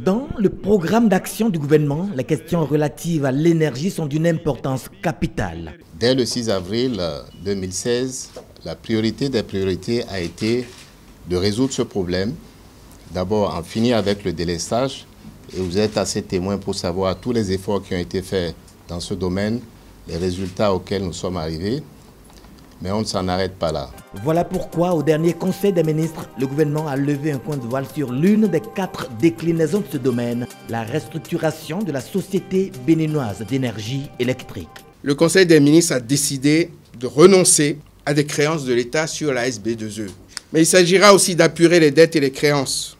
Dans le programme d'action du gouvernement, les questions relatives à l'énergie sont d'une importance capitale. Dès le 6 avril 2016, la priorité des priorités a été de résoudre ce problème. D'abord, en finir avec le délestage. Et vous êtes assez témoin pour savoir tous les efforts qui ont été faits dans ce domaine, les résultats auxquels nous sommes arrivés. Mais on ne s'en arrête pas là. Voilà pourquoi, au dernier Conseil des ministres, le gouvernement a levé un coin de voile sur l'une des 4 déclinaisons de ce domaine, la restructuration de la Société béninoise d'énergie électrique. Le Conseil des ministres a décidé de renoncer à des créances de l'État sur la SB2E. Mais il s'agira aussi d'apurer les dettes et les créances,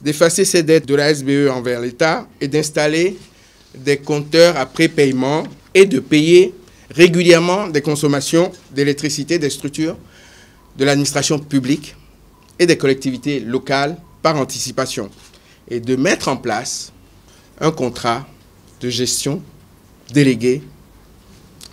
d'effacer ces dettes de la SBE envers l'État et d'installer des compteurs à prépaiement et de payer régulièrement des consommations d'électricité des structures de l'administration publique et des collectivités locales par anticipation et de mettre en place un contrat de gestion délégué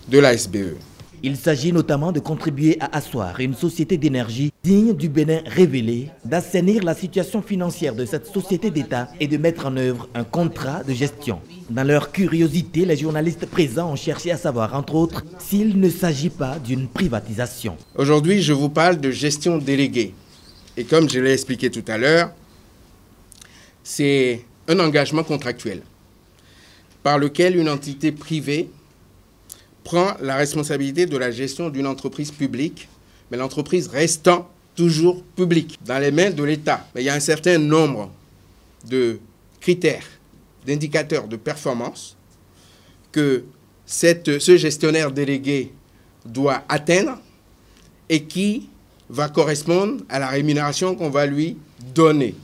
de la SBE. Il s'agit notamment de contribuer à asseoir une société d'énergie digne du Bénin révélé, d'assainir la situation financière de cette société d'État et de mettre en œuvre un contrat de gestion. Dans leur curiosité, les journalistes présents ont cherché à savoir, entre autres, s'il ne s'agit pas d'une privatisation. Aujourd'hui, je vous parle de gestion déléguée. Et comme je l'ai expliqué tout à l'heure, c'est un engagement contractuel par lequel une entité privée prend la responsabilité de la gestion d'une entreprise publique, mais l'entreprise restant toujours publique, dans les mains de l'État. Mais il y a un certain nombre de critères, d'indicateurs de performance que ce gestionnaire délégué doit atteindre et qui va correspondre à la rémunération qu'on va lui donner.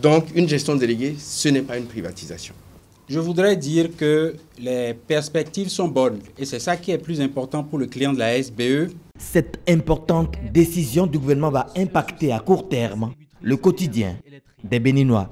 Donc, une gestion déléguée, ce n'est pas une privatisation. Je voudrais dire que les perspectives sont bonnes et c'est ça qui est plus important pour le client de la SBE. Cette importante décision du gouvernement va impacter à court terme le quotidien des Béninois.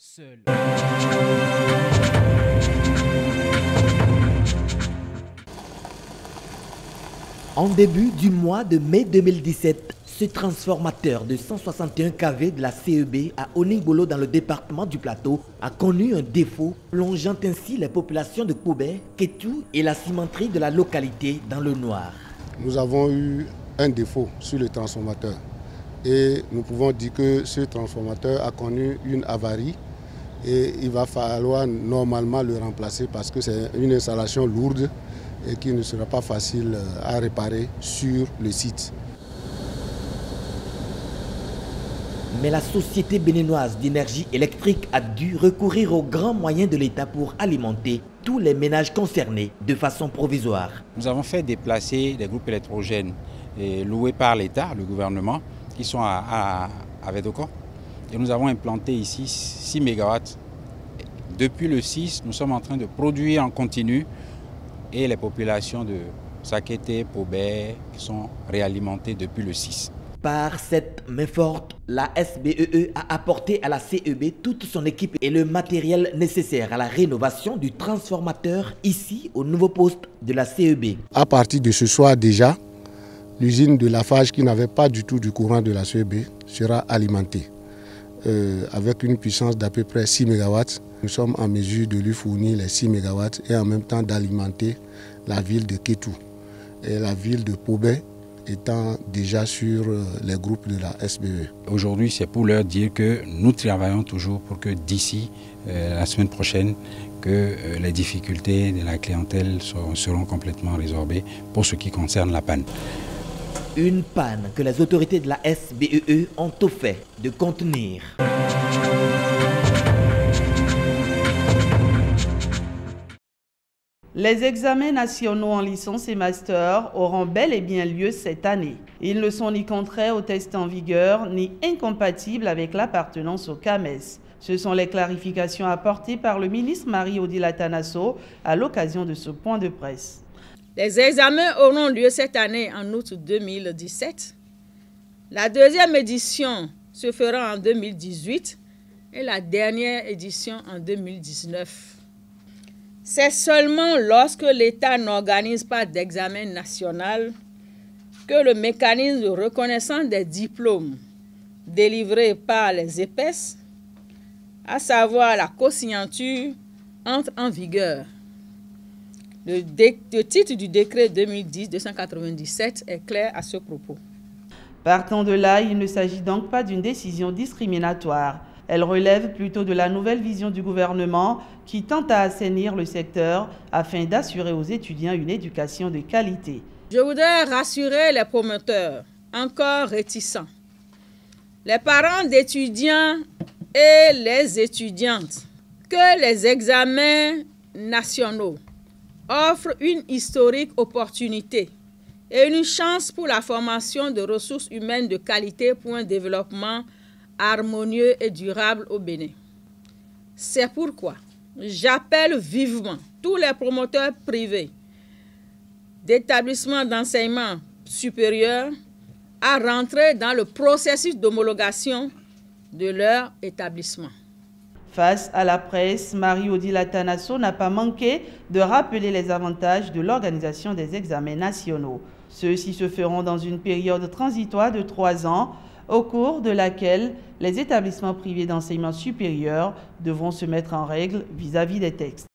En début du mois de mai 2017, ce transformateur de 161 kV de la CEB à Oningbolo dans le département du Plateau a connu un défaut, plongeant ainsi les populations de Koubé, Kétou et la cimenterie de la localité dans le noir. Nous avons eu un défaut sur le transformateur et nous pouvons dire que ce transformateur a connu une avarie et il va falloir normalement le remplacer parce que c'est une installation lourde et qui ne sera pas facile à réparer sur le site. Mais la Société béninoise d'énergie électrique a dû recourir aux grands moyens de l'État pour alimenter tous les ménages concernés de façon provisoire. Nous avons fait déplacer des groupes électrogènes loués par l'État, le gouvernement, qui sont à Vedoko. Et nous avons implanté ici 6 MW. Depuis le 6, nous sommes en train de produire en continu et les populations de Sakété, Pobé sont réalimentées depuis le 6. Par cette main forte, la SBEE a apporté à la CEB toute son équipe et le matériel nécessaire à la rénovation du transformateur ici au nouveau poste de la CEB. À partir de ce soir déjà, l'usine de Lafarge qui n'avait pas du tout du courant de la CEB sera alimentée avec une puissance d'à peu près 6 MW. Nous sommes en mesure de lui fournir les 6 MW et en même temps d'alimenter la ville de Kétou et la ville de Pobé, étant déjà sur les groupes de la SBE. Aujourd'hui, c'est pour leur dire que nous travaillons toujours pour que d'ici la semaine prochaine, que les difficultés de la clientèle seront complètement résorbées pour ce qui concerne la panne. Une panne que les autorités de la SBEE ont tout fait de contenir. Les examens nationaux en licence et master auront bel et bien lieu cette année. Ils ne sont ni contraires aux tests en vigueur, ni incompatibles avec l'appartenance au CAMES. Ce sont les clarifications apportées par le ministre Marie-Odile Atanasso à l'occasion de ce point de presse. Les examens auront lieu cette année en août 2017. La deuxième édition se fera en 2018 et la dernière édition en 2019. C'est seulement lorsque l'État n'organise pas d'examen national que le mécanisme de reconnaissance des diplômes délivrés par les EPES à savoir la co-signature, entre en vigueur. Le titre du décret 2010-297 est clair à ce propos. Partant de là, il ne s'agit donc pas d'une décision discriminatoire. Elle relève plutôt de la nouvelle vision du gouvernement qui tente à assainir le secteur afin d'assurer aux étudiants une éducation de qualité. Je voudrais rassurer les promoteurs, encore réticents, les parents d'étudiants et les étudiantes, que les examens nationaux offrent une historique opportunité et une chance pour la formation de ressources humaines de qualité pour un développement harmonieux et durable au Bénin. C'est pourquoi j'appelle vivement tous les promoteurs privés d'établissements d'enseignement supérieur à rentrer dans le processus d'homologation de leur établissement. Face à la presse, Marie-Odile Atanasso n'a pas manqué de rappeler les avantages de l'organisation des examens nationaux. Ceux-ci se feront dans une période transitoire de 3 ans, au cours de laquelle les établissements privés d'enseignement supérieur devront se mettre en règle vis-à-vis des textes.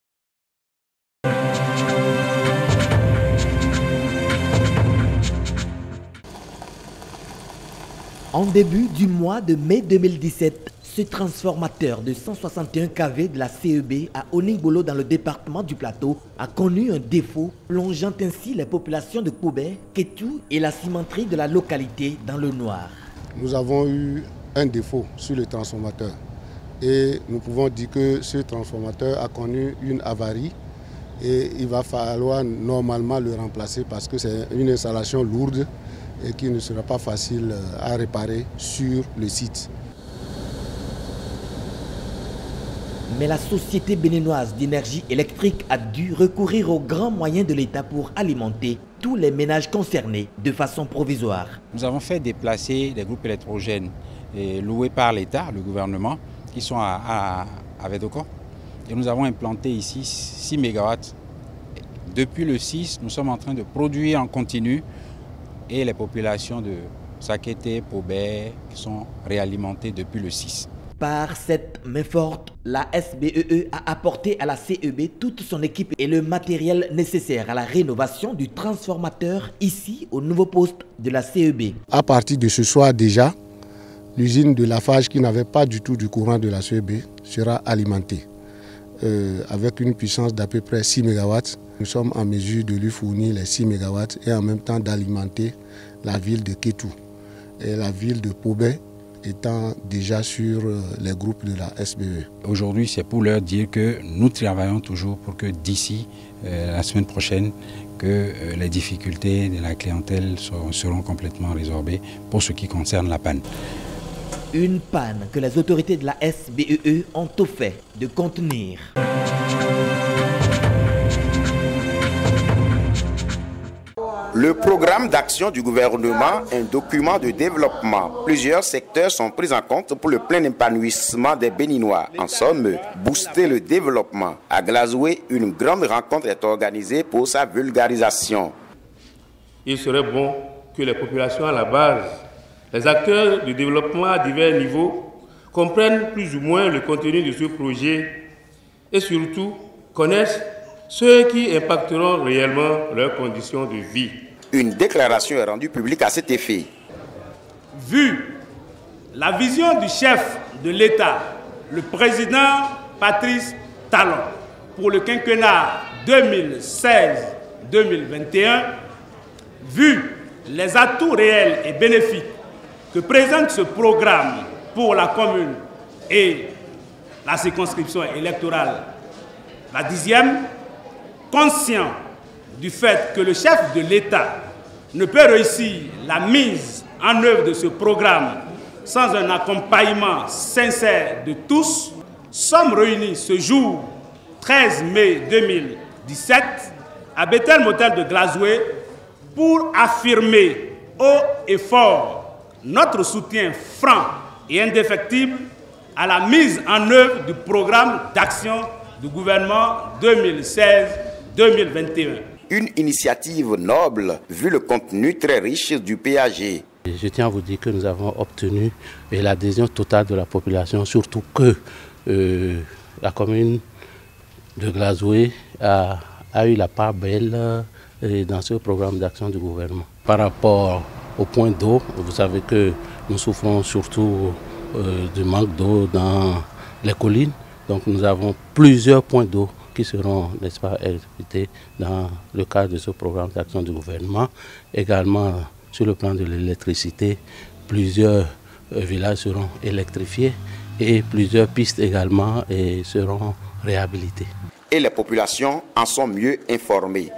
En début du mois de mai 2017, ce transformateur de 161 kV de la CEB à Oningolo dans le département du Plateau a connu un défaut, plongeant ainsi les populations de Koubé, Kétou et la cimenterie de la localité dans le noir. Nous avons eu un défaut sur le transformateur et nous pouvons dire que ce transformateur a connu une avarie et il va falloir normalement le remplacer parce que c'est une installation lourde et qui ne sera pas facile à réparer sur le site. Mais la société béninoise d'énergie électrique a dû recourir aux grands moyens de l'État pour alimenter tous les ménages concernés de façon provisoire. Nous avons fait déplacer des groupes électrogènes loués par l'État, le gouvernement, qui sont à Vedoko. Et nous avons implanté ici 6 MW. Depuis le 6, nous sommes en train de produire en continu et les populations de Sakété, Pobé sont réalimentées depuis le 6. Par cette main forte, la SBEE a apporté à la CEB toute son équipe et le matériel nécessaire à la rénovation du transformateur ici au nouveau poste de la CEB. À partir de ce soir déjà, l'usine de Lafarge qui n'avait pas du tout du courant de la CEB sera alimentée avec une puissance d'à peu près 6 MW. Nous sommes en mesure de lui fournir les 6 MW et en même temps d'alimenter la ville de Kétou et la ville de Pobé, étant déjà sur les groupes de la SBE. Aujourd'hui, c'est pour leur dire que nous travaillons toujours pour que d'ici la semaine prochaine, que les difficultés de la clientèle seront complètement résorbées pour ce qui concerne la panne. Une panne que les autorités de la SBEE ont tout fait de contenir. Le programme d'action du gouvernement est un document de développement. Plusieurs secteurs sont pris en compte pour le plein épanouissement des Béninois. En somme, booster le développement. À Glazoué, une grande rencontre est organisée pour sa vulgarisation. Il serait bon que les populations à la base, les acteurs du développement à divers niveaux, comprennent plus ou moins le contenu de ce projet et surtout connaissent ceux qui impacteront réellement leurs conditions de vie. Une déclaration est rendue publique à cet effet. Vu la vision du chef de l'État, le président Patrice Talon, pour le quinquennat 2016-2021, vu les atouts réels et bénéfiques que présente ce programme pour la commune et la circonscription électorale, la 10e, conscient du fait que le chef de l'État ne peut réussir la mise en œuvre de ce programme sans un accompagnement sincère de tous, sommes réunis ce jour 13 mai 2017 à Bethel Motel de Glazoué pour affirmer haut et fort notre soutien franc et indéfectible à la mise en œuvre du programme d'action du gouvernement 2016-2021. Une initiative noble, vu le contenu très riche du PAG. Je tiens à vous dire que nous avons obtenu l'adhésion totale de la population, surtout que la commune de Glazoué a eu la part belle dans ce programme d'action du gouvernement. Par rapport au point d'eau, vous savez que nous souffrons surtout du manque d'eau dans les collines. Donc nous avons plusieurs points d'eau qui seront, n'est-ce pas, électrifiés dans le cadre de ce programme d'action du gouvernement. Également, sur le plan de l'électricité, plusieurs villages seront électrifiés et plusieurs pistes également seront réhabilitées. Et les populations en sont mieux informées.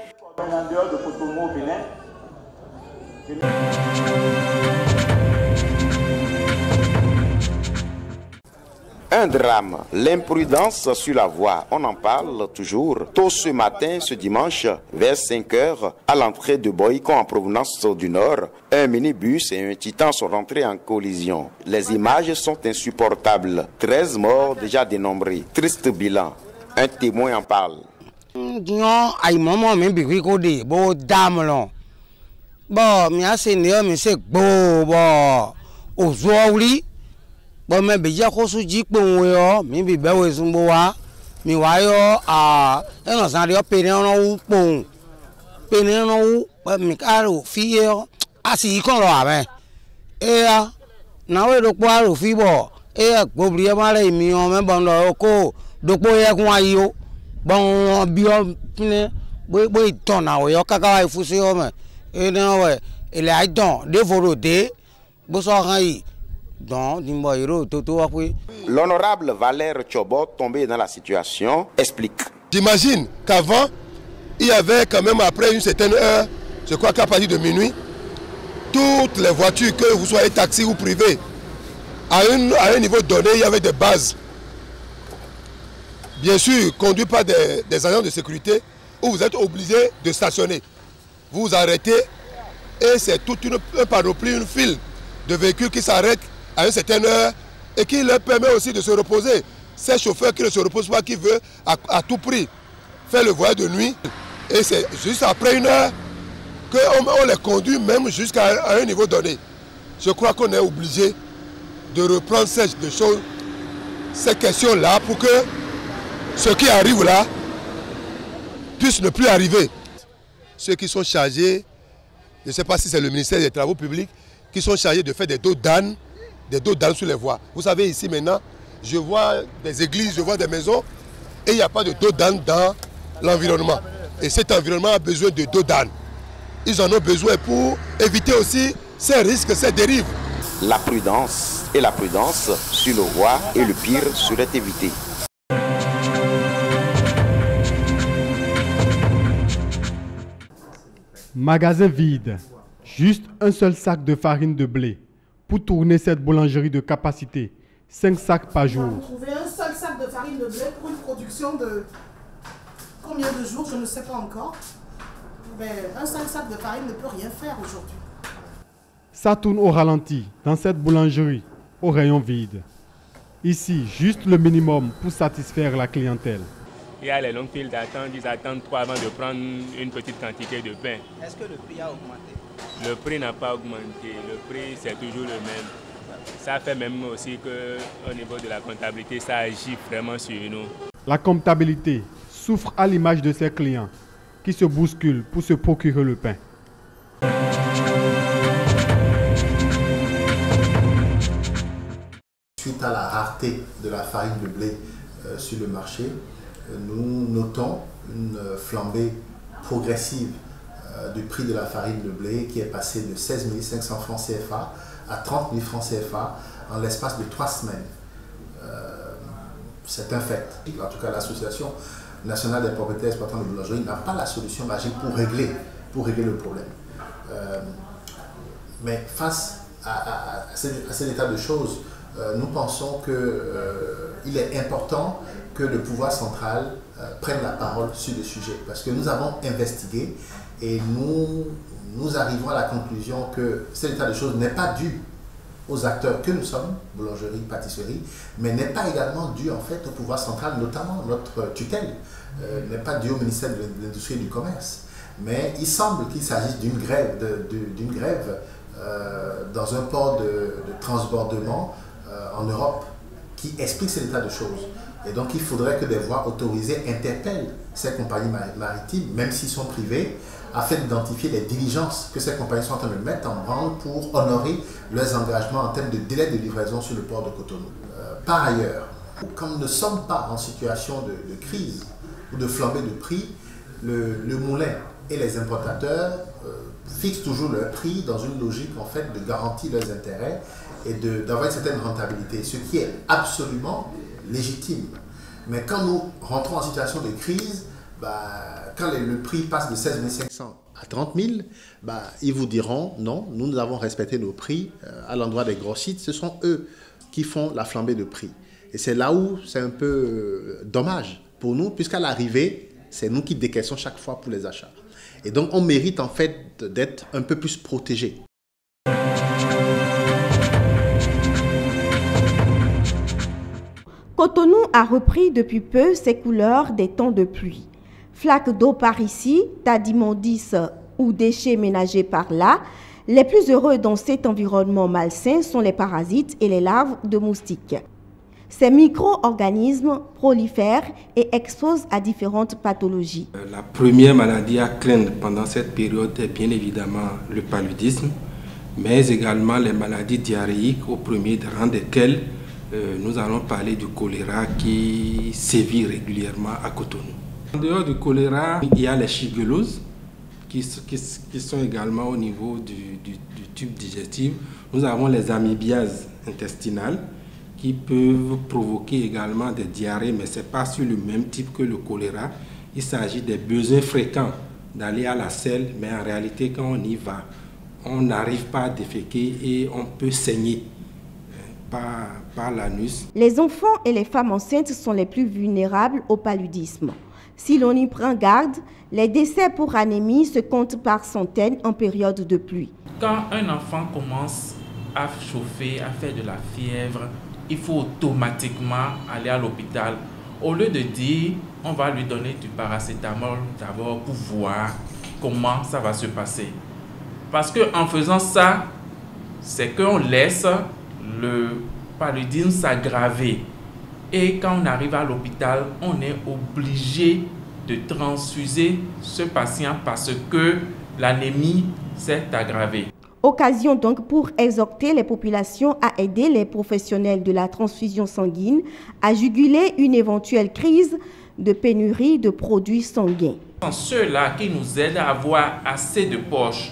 Un drame, l'imprudence sur la voie, on en parle toujours. Tôt ce matin, ce dimanche, vers 5 heures, à l'entrée de Boïko en provenance du nord, un minibus et un titan sont rentrés en collision. Les images sont insupportables. 13 morts déjà dénombrés. Triste bilan. Un témoin en parle. Bon, mais bien qu'on se dit que mais bien ouais son bois, mais ouais ah, et non ça doit payer un bon, payer un ou, mais caro fille, ah si qu'on l'a ben, et ah, na ouais donc quoi le fille bon, et oublier mal les millions même bon là ko, donc boy quoi yo, bon bien ne, boy ton na ouais kaka ouais foussé homme, et non ouais, il a donc développé, bon ça rien. L'honorable Valère Tchobot, tombé dans la situation, explique. J'imagine qu'avant, il y avait quand même après une certaine heure, je crois qu'à partir de minuit, toutes les voitures, que vous soyez taxi ou privé, à un niveau donné, il y avait des bases. Bien sûr, conduit par des agents de sécurité, où vous êtes obligé de stationner. Vous vous arrêtez et c'est toute un panoplie, une file de véhicules qui s'arrêtent à une certaine heure et qui leur permet aussi de se reposer. Ces chauffeurs qui ne se reposent pas, qui veulent à tout prix faire le voyage de nuit. Et c'est juste après une heure qu'on les conduit même jusqu'à un niveau donné. Je crois qu'on est obligé de reprendre ces questions-là pour que ce qui arrive là puisse ne plus arriver. Ceux qui sont chargés, je ne sais pas si c'est le ministère des Travaux publics, qui sont chargés de faire des dos d'âne sur les voies. Vous savez, ici maintenant, je vois des églises, je vois des maisons, et il n'y a pas de dos d'âne dans l'environnement. Et cet environnement a besoin de dos d'âne. Ils en ont besoin pour éviter aussi ces risques, ces dérives. La prudence sur le roi et le pire serait évité. Magasin vide. Juste un seul sac de farine de blé pour tourner cette boulangerie de capacité. 5 sacs par jour. Vous trouvez un seul sac de farine de blé pour une production de combien de jours, je ne sais pas encore. Mais un seul sac de farine ne peut rien faire aujourd'hui. Ça tourne au ralenti dans cette boulangerie, au rayon vide. Ici, juste le minimum pour satisfaire la clientèle. Il y a les longues files d'attente, ils attendent 3 avant de prendre une petite quantité de pain. Est-ce que le prix a augmenté? Le prix n'a pas augmenté, le prix c'est toujours le même. Ça fait même aussi qu'au niveau de la comptabilité, ça agit vraiment sur nous. La comptabilité souffre à l'image de ses clients qui se bousculent pour se procurer le pain. Suite à la rareté de la farine de blé sur le marché, nous notons une flambée progressive du prix de la farine de blé qui est passé de 16 500 francs CFA à 30 000 francs CFA en l'espace de 3 semaines. C'est un fait. En tout cas, l'Association nationale des propriétaires exploitants de boulangerie n'a pas la solution magique pour régler le problème. Mais face à cet état de choses, nous pensons qu'il est important que le pouvoir central prenne la parole sur le sujet. Parce que nous avons investigué et nous arrivons à la conclusion que cet état de choses n'est pas dû aux acteurs que nous sommes, boulangerie, pâtisserie, mais n'est pas également dû en fait au pouvoir central, notamment notre tutelle, n'est pas dû au ministère de l'Industrie et du Commerce. Mais il semble qu'il s'agisse d'une grève, dans un port de transbordement en Europe qui explique cet état de choses. Et donc il faudrait que des voies autorisées interpellent ces compagnies maritimes, même s'ils sont privés, afin d'identifier les diligences que ces compagnies sont en train de mettre en branle pour honorer leurs engagements en termes de délai de livraison sur le port de Cotonou. Par ailleurs, quand nous ne sommes pas en situation de crise ou de flambée de prix, le moulin et les importateurs fixent toujours leur prix dans une logique en fait de garantir leurs intérêts et d'avoir une certaine rentabilité, ce qui est absolument légitime. Mais quand nous rentrons en situation de crise, quand le prix passe de 16 500 à 30 000, ils vous diront non, nous avons respecté nos prix à l'endroit des grossistes, ce sont eux qui font la flambée de prix. Et c'est là où c'est un peu dommage pour nous, puisqu'à l'arrivée, c'est nous qui décaissons chaque fois pour les achats. Et donc on mérite en fait d'être un peu plus protégés. Cotonou a repris depuis peu ses couleurs des temps de pluie. Flaques d'eau par ici, tas d'immondices ou déchets ménagés par là. Les plus heureux dans cet environnement malsain sont les parasites et les larves de moustiques. Ces micro-organismes prolifèrent et exposent à différentes pathologies. La première maladie à craindre pendant cette période est bien évidemment le paludisme, mais également les maladies diarrhéiques, au premier rang desquelles nous allons parler du choléra qui sévit régulièrement à Cotonou. En dehors du choléra, il y a les shigelloses qui sont également au niveau du tube digestif. Nous avons les amébiases intestinales qui peuvent provoquer également des diarrhées, mais ce n'est pas sur le même type que le choléra. Il s'agit des besoins fréquents d'aller à la selle, mais en réalité, quand on y va, on n'arrive pas à déféquer et on peut saigner par l'anus. Les enfants et les femmes enceintes sont les plus vulnérables au paludisme. Si l'on y prend garde, les décès pour anémie se comptent par centaines en période de pluie. Quand un enfant commence à chauffer, à faire de la fièvre, il faut automatiquement aller à l'hôpital. Au lieu de dire, on va lui donner du paracétamol d'abord pour voir comment ça va se passer. Parce qu'en faisant ça, c'est qu'on laisse le paludisme s'aggraver. Et quand on arrive à l'hôpital, on est obligé de transfuser ce patient parce que l'anémie s'est aggravée. Occasion donc pour exhorter les populations à aider les professionnels de la transfusion sanguine à juguler une éventuelle crise de pénurie de produits sanguins. Ceux-là qui nous aident à avoir assez de poches,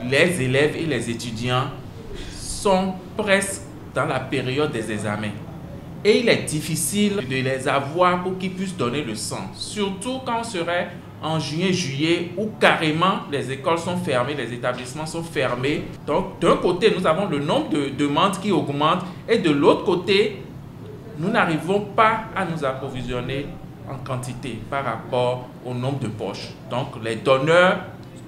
les élèves et les étudiants sont presque dans la période des examens. Et il est difficile de les avoir pour qu'ils puissent donner le sang. Surtout quand on serait en juin, juillet, où carrément les écoles sont fermées, les établissements sont fermés. Donc d'un côté, nous avons le nombre de demandes qui augmente et de l'autre côté, nous n'arrivons pas à nous approvisionner en quantité par rapport au nombre de poches. Donc les donneurs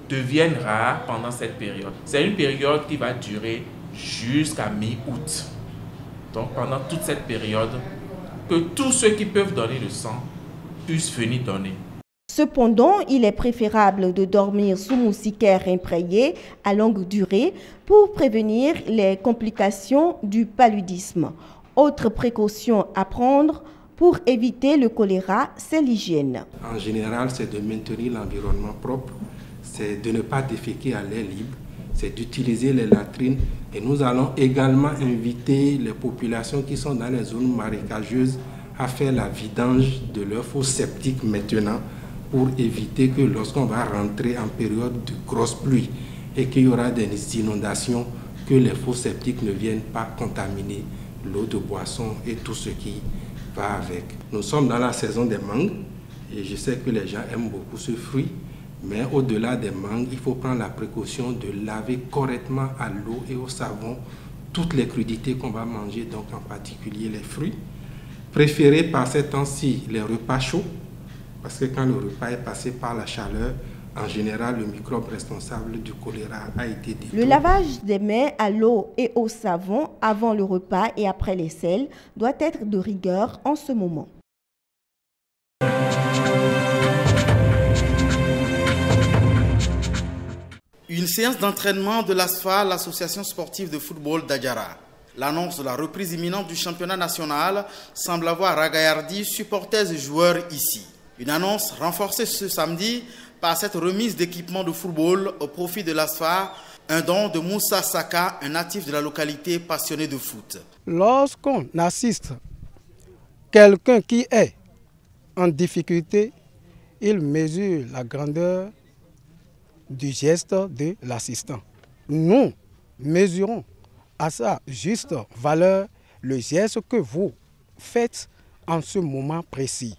deviennent rares pendant cette période. C'est une période qui va durer jusqu'à mi-août. Donc pendant toute cette période, que tous ceux qui peuvent donner le sang puissent venir donner. Cependant, il est préférable de dormir sous moustiquaire imprégnée à longue durée pour prévenir les complications du paludisme. Autre précaution à prendre pour éviter le choléra, c'est l'hygiène. En général, c'est de maintenir l'environnement propre, c'est de ne pas déféquer à l'air libre, c'est d'utiliser les latrines. Et nous allons également inviter les populations qui sont dans les zones marécageuses à faire la vidange de leurs fosses septiques maintenant pour éviter que lorsqu'on va rentrer en période de grosse pluie et qu'il y aura des inondations, que les fosses septiques ne viennent pas contaminer l'eau de boisson et tout ce qui va avec. Nous sommes dans la saison des mangues et je sais que les gens aiment beaucoup ce fruit. Mais au-delà des mangues, il faut prendre la précaution de laver correctement à l'eau et au savon toutes les crudités qu'on va manger, donc en particulier les fruits. Préférez par ces temps-ci les repas chauds, parce que quand le repas est passé par la chaleur, en général, le microbe responsable du choléra a été détruit. Le lavage des mains à l'eau et au savon avant le repas et après les selles doit être de rigueur en ce moment. Une séance d'entraînement de l'ASFA, l'association sportive de football d'Adjara. L'annonce de la reprise imminente du championnat national semble avoir ragaillardi supporters et joueurs ici. Une annonce renforcée ce samedi par cette remise d'équipements de football au profit de l'ASFA, un don de Moussa Saka, un natif de la localité passionné de foot. Lorsqu'on assiste quelqu'un qui est en difficulté, il mesure la grandeur du geste de l'assistant. Nous mesurons à sa juste valeur le geste que vous faites en ce moment précis.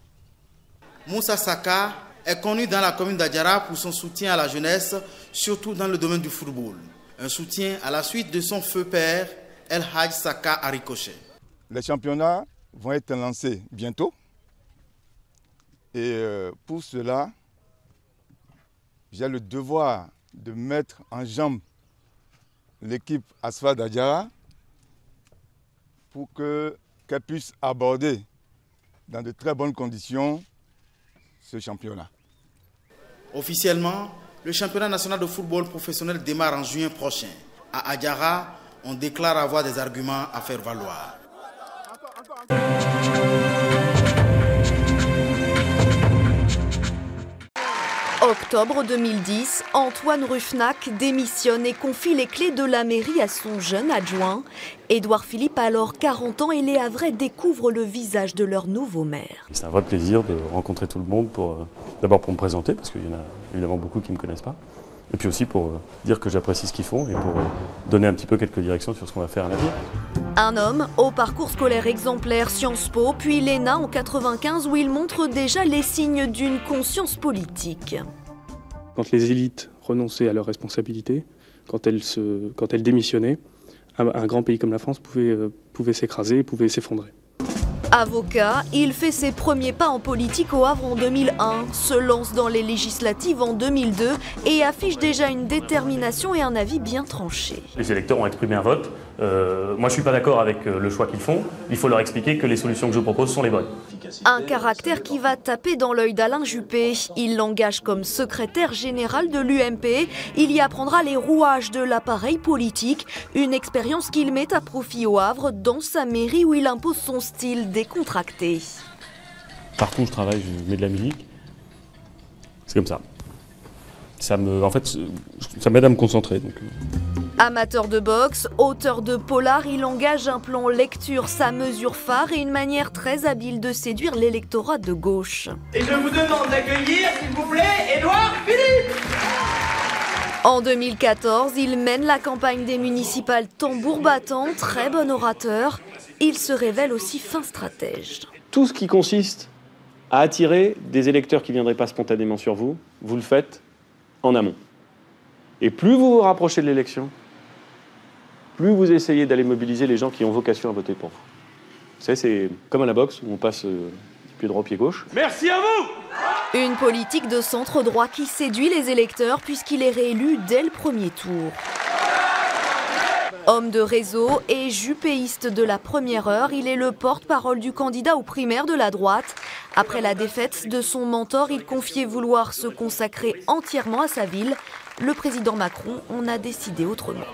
Moussa Saka est connu dans la commune d'Adjara pour son soutien à la jeunesse, surtout dans le domaine du football. Un soutien à la suite de son feu père, El Hadj Saka à Ricochet. Les championnats vont être lancés bientôt. Et pour cela, j'ai le devoir de mettre en jambe l'équipe ASFA d'Adjara pour qu'elle puisse aborder dans de très bonnes conditions ce championnat. Officiellement, le championnat national de football professionnel démarre en juin prochain. À Adjara, on déclare avoir des arguments à faire valoir. Octobre 2010, Antoine Ruffnac démissionne et confie les clés de la mairie à son jeune adjoint. Édouard Philippe a alors 40 ans et les Havrais découvrent le visage de leur nouveau maire. C'est un vrai plaisir de rencontrer tout le monde, d'abord pour me présenter, parce qu'il y en a évidemment beaucoup qui ne me connaissent pas, et puis aussi pour dire que j'apprécie ce qu'ils font et pour donner un petit peu quelques directions sur ce qu'on va faire à l'avenir. Un homme au parcours scolaire exemplaire, Sciences Po, puis l'ENA en 95 où il montre déjà les signes d'une conscience politique. Quand les élites renonçaient à leurs responsabilités, quand elles démissionnaient, un grand pays comme la France pouvait s'écraser, pouvait s'effondrer. Avocat, il fait ses premiers pas en politique au Havre en 2001, se lance dans les législatives en 2002 et affiche déjà une détermination et un avis bien tranché. Les électeurs ont exprimé un vote. Moi, je ne suis pas d'accord avec le choix qu'ils font. Il faut leur expliquer que les solutions que je propose sont les bonnes. Un caractère qui va taper dans l'œil d'Alain Juppé. Il l'engage comme secrétaire général de l'UMP. Il y apprendra les rouages de l'appareil politique, une expérience qu'il met à profit au Havre dans sa mairie où il impose son style décontracté. Partout où je travaille, je mets de la musique. C'est comme ça. Ça m'aide à me concentrer. Donc. Amateur de boxe, auteur de polar, il engage un plan lecture, sa mesure phare et une manière très habile de séduire l'électorat de gauche. Et je vous demande d'accueillir, s'il vous plaît, Édouard Philippe. En 2014, il mène la campagne des municipales tambour battant, très bon orateur. Il se révèle aussi fin stratège. Tout ce qui consiste à attirer des électeurs qui ne viendraient pas spontanément sur vous, vous le faites en amont. Et plus vous vous rapprochez de l'élection, plus vous essayez d'aller mobiliser les gens qui ont vocation à voter pour vous. Vous savez, c'est comme à la boxe, où on passe du pied droit au pied gauche. Merci à vous! Une politique de centre droit qui séduit les électeurs puisqu'il est réélu dès le premier tour. Homme de réseau et juppéiste de la première heure, il est le porte-parole du candidat aux primaires de la droite. Après la défaite de son mentor, il confiait vouloir se consacrer entièrement à sa ville. Le président Macron en a décidé autrement.